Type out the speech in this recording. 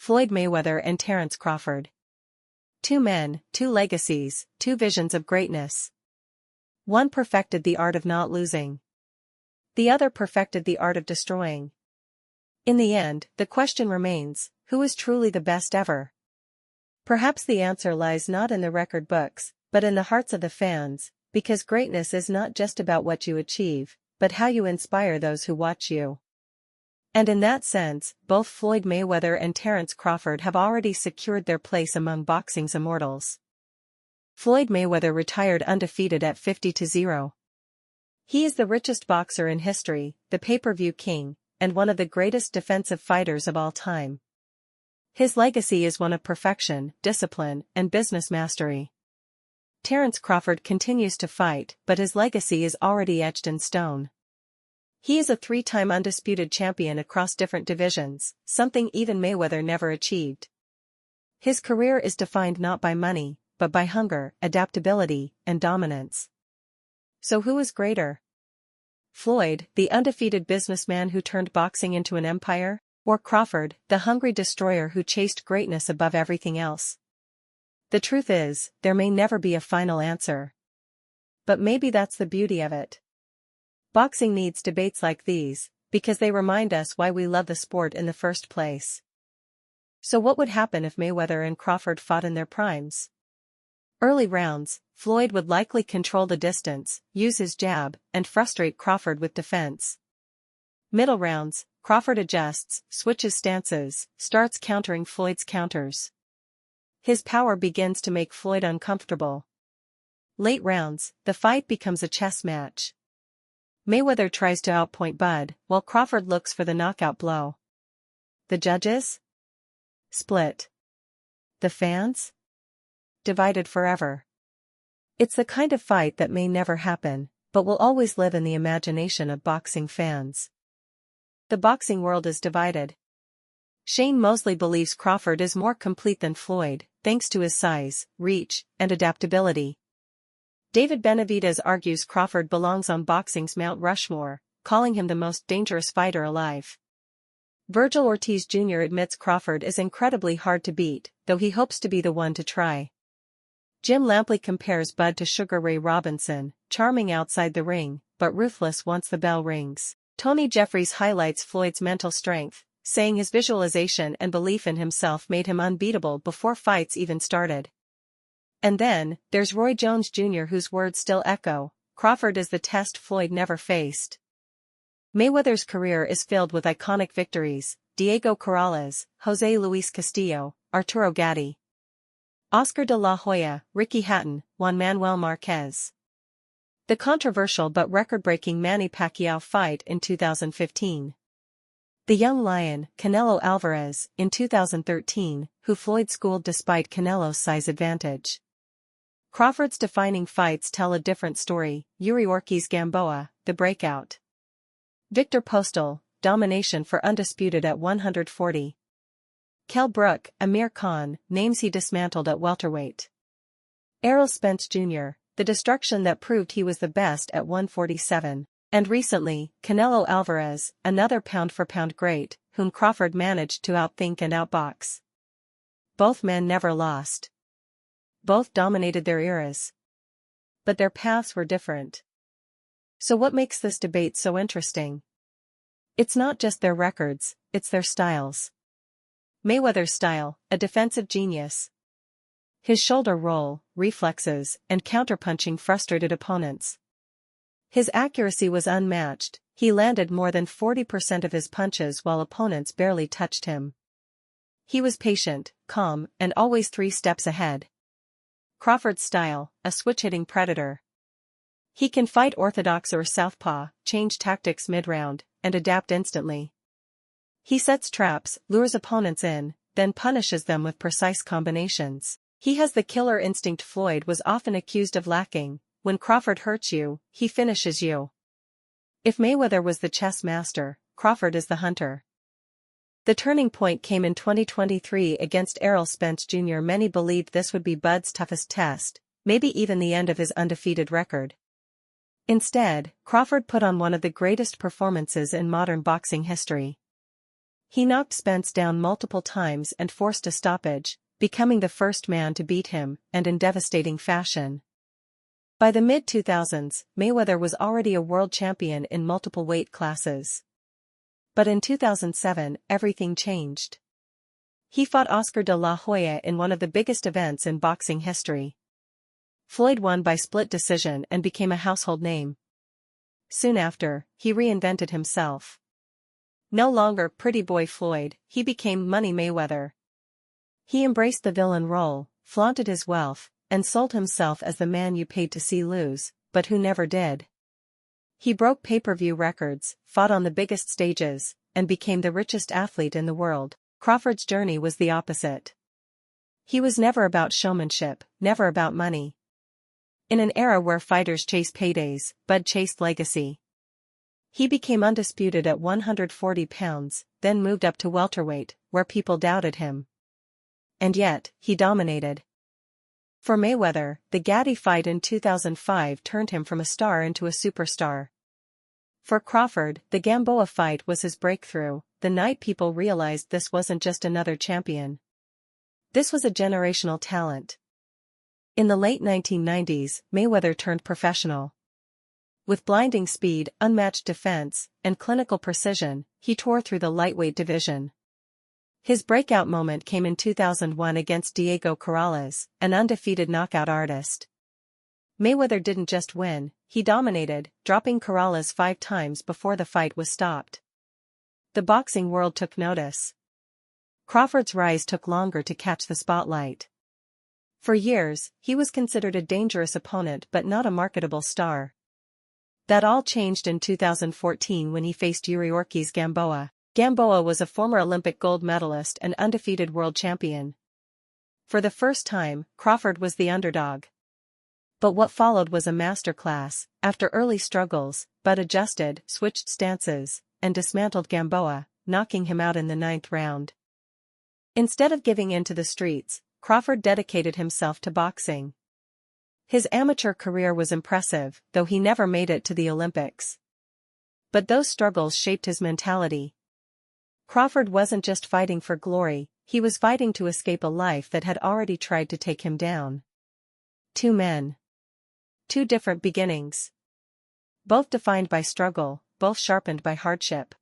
Floyd Mayweather and Terence Crawford. Two men, two legacies, two visions of greatness. One perfected the art of not losing. The other perfected the art of destroying. In the end, the question remains, who is truly the best ever? Perhaps the answer lies not in the record books, but in the hearts of the fans, because greatness is not just about what you achieve, but how you inspire those who watch you. And in that sense, both Floyd Mayweather and Terence Crawford have already secured their place among boxing's immortals. Floyd Mayweather retired undefeated at 50-0. He is the richest boxer in history, the pay-per-view king, and one of the greatest defensive fighters of all time. His legacy is one of perfection, discipline, and business mastery. Terence Crawford continues to fight, but his legacy is already etched in stone. He is a three-time undisputed champion across different divisions, something even Mayweather never achieved. His career is defined not by money, but by hunger, adaptability, and dominance. So who is greater? Floyd, the undefeated businessman who turned boxing into an empire, or Crawford, the hungry destroyer who chased greatness above everything else? The truth is, there may never be a final answer. But maybe that's the beauty of it. Boxing needs debates like these, because they remind us why we love the sport in the first place. So what would happen if Mayweather and Crawford fought in their primes? Early rounds, Floyd would likely control the distance, use his jab, and frustrate Crawford with defense. Middle rounds, Crawford adjusts, switches stances, starts countering Floyd's counters. His power begins to make Floyd uncomfortable. Late rounds, the fight becomes a chess match. Mayweather tries to outpoint Bud, while Crawford looks for the knockout blow. The judges? Split. The fans? Divided forever. It's the kind of fight that may never happen, but will always live in the imagination of boxing fans. The boxing world is divided. Shane Mosley believes Crawford is more complete than Floyd, thanks to his size, reach, and adaptability. David Benavidez argues Crawford belongs on boxing's Mount Rushmore, calling him the most dangerous fighter alive. Virgil Ortiz Jr. admits Crawford is incredibly hard to beat, though he hopes to be the one to try. Jim Lampley compares Bud to Sugar Ray Robinson, charming outside the ring, but ruthless once the bell rings. Tony Jeffries highlights Floyd's mental strength, saying his visualization and belief in himself made him unbeatable before fights even started. And then, there's Roy Jones Jr. whose words still echo, Crawford is the test Floyd never faced. Mayweather's career is filled with iconic victories, Diego Corrales, Jose Luis Castillo, Arturo Gatti, Oscar de la Hoya, Ricky Hatton, Juan Manuel Marquez. The controversial but record-breaking Manny Pacquiao fight in 2015. The young lion, Canelo Alvarez, in 2013, who Floyd schooled despite Canelo's size advantage. Crawford's defining fights tell a different story, Yuri Ortiz Gamboa, the breakout. Victor Postal, domination for undisputed at 140. Kell Brook, Amir Khan, names he dismantled at welterweight. Errol Spence Jr., the destruction that proved he was the best at 147. And recently, Canelo Alvarez, another pound-for-pound great, whom Crawford managed to outthink and outbox. Both men never lost. Both dominated their eras. But their paths were different. So what makes this debate so interesting? It's not just their records, it's their styles. Mayweather's style, a defensive genius. His shoulder roll, reflexes, and counterpunching frustrated opponents. His accuracy was unmatched, he landed more than 40% of his punches while opponents barely touched him. He was patient, calm, and always 3 steps ahead. Crawford's style, a switch-hitting predator. He can fight orthodox or southpaw, change tactics mid-round, and adapt instantly. He sets traps, lures opponents in, then punishes them with precise combinations. He has the killer instinct Floyd was often accused of lacking. When Crawford hurts you, he finishes you. If Mayweather was the chess master, Crawford is the hunter. The turning point came in 2023 against Errol Spence Jr. Many believed this would be Bud's toughest test, maybe even the end of his undefeated record. Instead, Crawford put on one of the greatest performances in modern boxing history. He knocked Spence down multiple times and forced a stoppage, becoming the first man to beat him, and in devastating fashion. By the mid-2000s, Mayweather was already a world champion in multiple weight classes. But in 2007, everything changed. He fought Oscar de la Hoya in one of the biggest events in boxing history. Floyd won by split decision and became a household name. Soon after, he reinvented himself. No longer Pretty Boy Floyd, he became Money Mayweather. He embraced the villain role, flaunted his wealth, and sold himself as the man you paid to see lose, but who never did. He broke pay-per-view records, fought on the biggest stages, and became the richest athlete in the world. Crawford's journey was the opposite. He was never about showmanship, never about money. In an era where fighters chase paydays, Bud chased legacy. He became undisputed at 140 pounds, then moved up to welterweight, where people doubted him. And yet, he dominated. For Mayweather, the Gatti fight in 2005 turned him from a star into a superstar. For Crawford, the Gamboa fight was his breakthrough, the night people realized this wasn't just another champion. This was a generational talent. In the late 1990s, Mayweather turned professional. With blinding speed, unmatched defense, and clinical precision, he tore through the lightweight division. His breakout moment came in 2001 against Diego Corrales, an undefeated knockout artist. Mayweather didn't just win, he dominated, dropping Corrales 5 times before the fight was stopped. The boxing world took notice. Crawford's rise took longer to catch the spotlight. For years, he was considered a dangerous opponent but not a marketable star. That all changed in 2014 when he faced Yuri Ortiz Gamboa. Gamboa was a former Olympic gold medalist and undefeated world champion. For the first time, Crawford was the underdog. But what followed was a masterclass. After early struggles, Bud adjusted, switched stances, and dismantled Gamboa, knocking him out in the 9th round. Instead of giving in to the streets, Crawford dedicated himself to boxing. His amateur career was impressive, though he never made it to the Olympics. But those struggles shaped his mentality. Crawford wasn't just fighting for glory, he was fighting to escape a life that had already tried to take him down. 2 men. 2 different beginnings. Both defined by struggle, both sharpened by hardship.